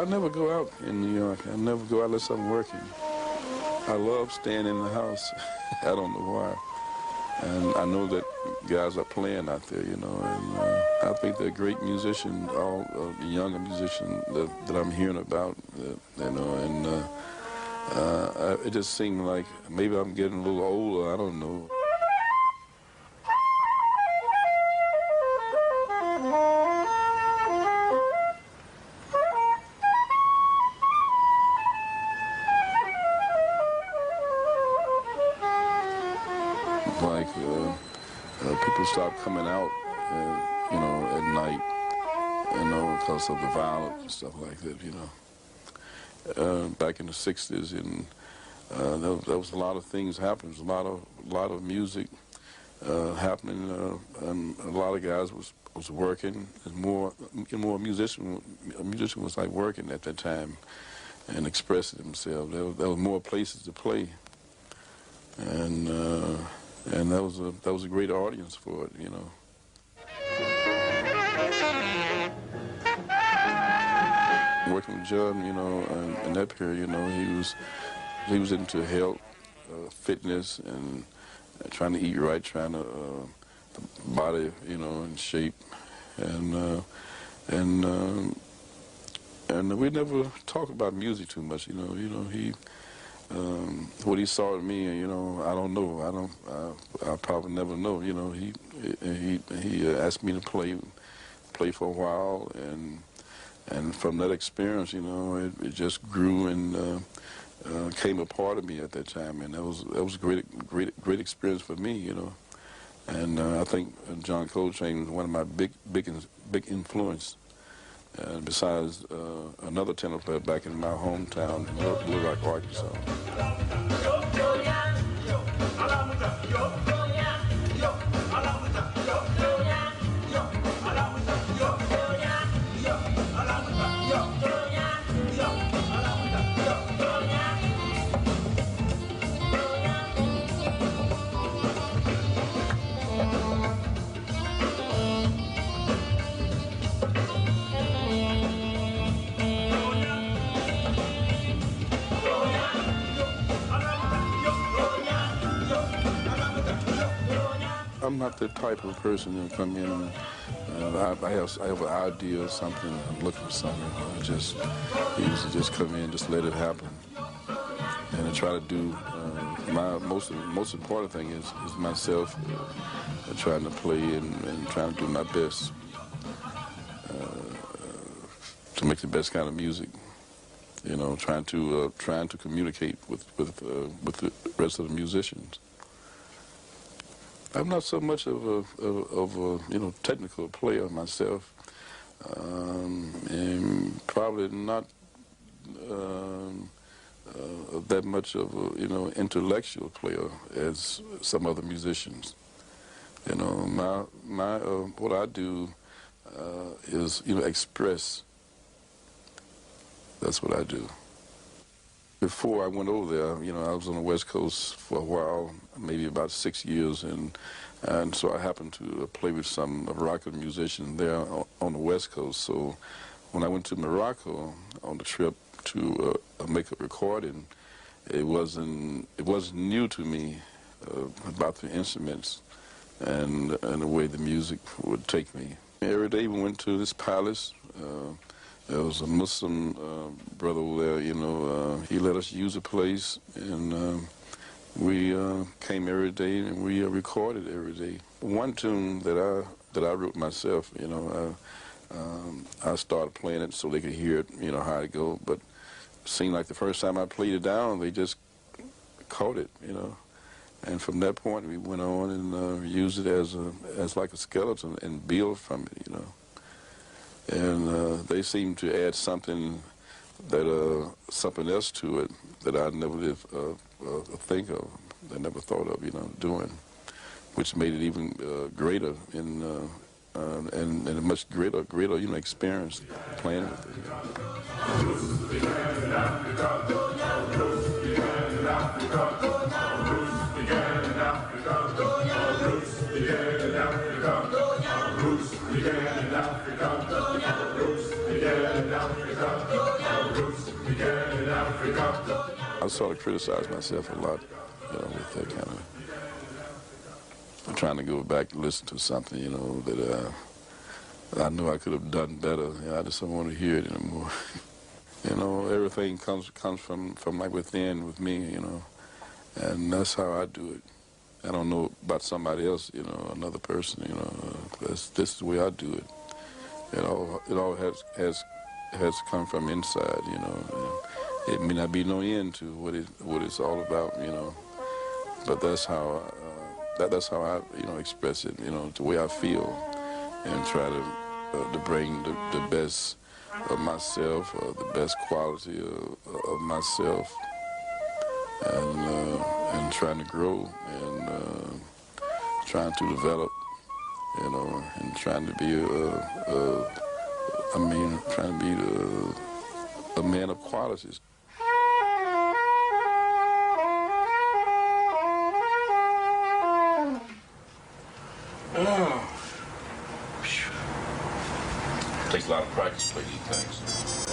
I never go out in New York. I never go out unless I'm working. I love staying in the house. I don't know why. And I know that guys are playing out there, you know, and I think they're great musicians, all the younger musicians that I'm hearing about, you know, and it just seemed like maybe I'm getting a little older, I don't know. Like, people start coming out, you know, at night, you know, because of the violence and stuff like that, you know. Back in the 60s, and there was a lot of things happening, a lot of music happening, and a lot of guys was working. And more musician was like working at that time and expressing themselves. There was more places to play, and that was a great audience for it, you know. Working with John, you know, in that period, you know, he was into health, fitness, and trying to eat right, trying to body, you know, in shape, and we never talk about music too much, you know. You know, he. What he saw in me, you know, I don't know. I'll probably never know. You know, he asked me to play for a while, and from that experience, you know, it just grew and came a part of me at that time, and that was a great experience for me, you know. And I think John Coltrane was one of my big influence. Besides another tenor player back in my hometown, Little Rock, Arkansas. I'm not the type of person who come in. I have an idea or something. I'm looking for something. I usually just come in, just let it happen, and I try to do my most important thing is myself, trying to play and trying to do my best to make the best kind of music. You know, trying to communicate with the rest of the musicians. I'm not so much of a you know, technical player myself, and probably not that much of a, you know, intellectual player as some other musicians. You know, my what I do is, you know, express. That's what I do. Before I went over there, you know, I was on the West Coast for a while, maybe about 6 years, and so I happened to play with some Moroccan musicians there on the West Coast. So when I went to Morocco on the trip to make a recording, it wasn't new to me about the instruments and the way the music would take me. Every day we went to this palace. There was a Muslim brother over there, you know, he let us use the place, and we came every day and we recorded every day. One tune that I wrote myself, you know, I started playing it so they could hear it, you know, how it go, but it seemed like the first time I played it down, they just caught it, you know. And from that point, we went on and used it as like a skeleton and build from it, you know. And they seem to add something something else to it that I never did think of, I never thought of, you know, doing, which made it even greater and a much greater, you know, experience playing with it. Roots began in Africa. sort of criticize myself a lot, with that kind of. I'm trying to go back and listen to something, that I knew I could have done better. I just don't want to hear it anymore. Everything comes from like within with me, and that's how I do it. I don't know about somebody else, another person, this is the way I do it. It all has come from inside, It may not be no end to what it's all about, but that's how that's how I express it, the way I feel, and try to bring the best of myself, the best quality of myself, and trying to grow and trying to develop, and trying to be trying to be a man of qualities. Takes a lot of practice to play these things.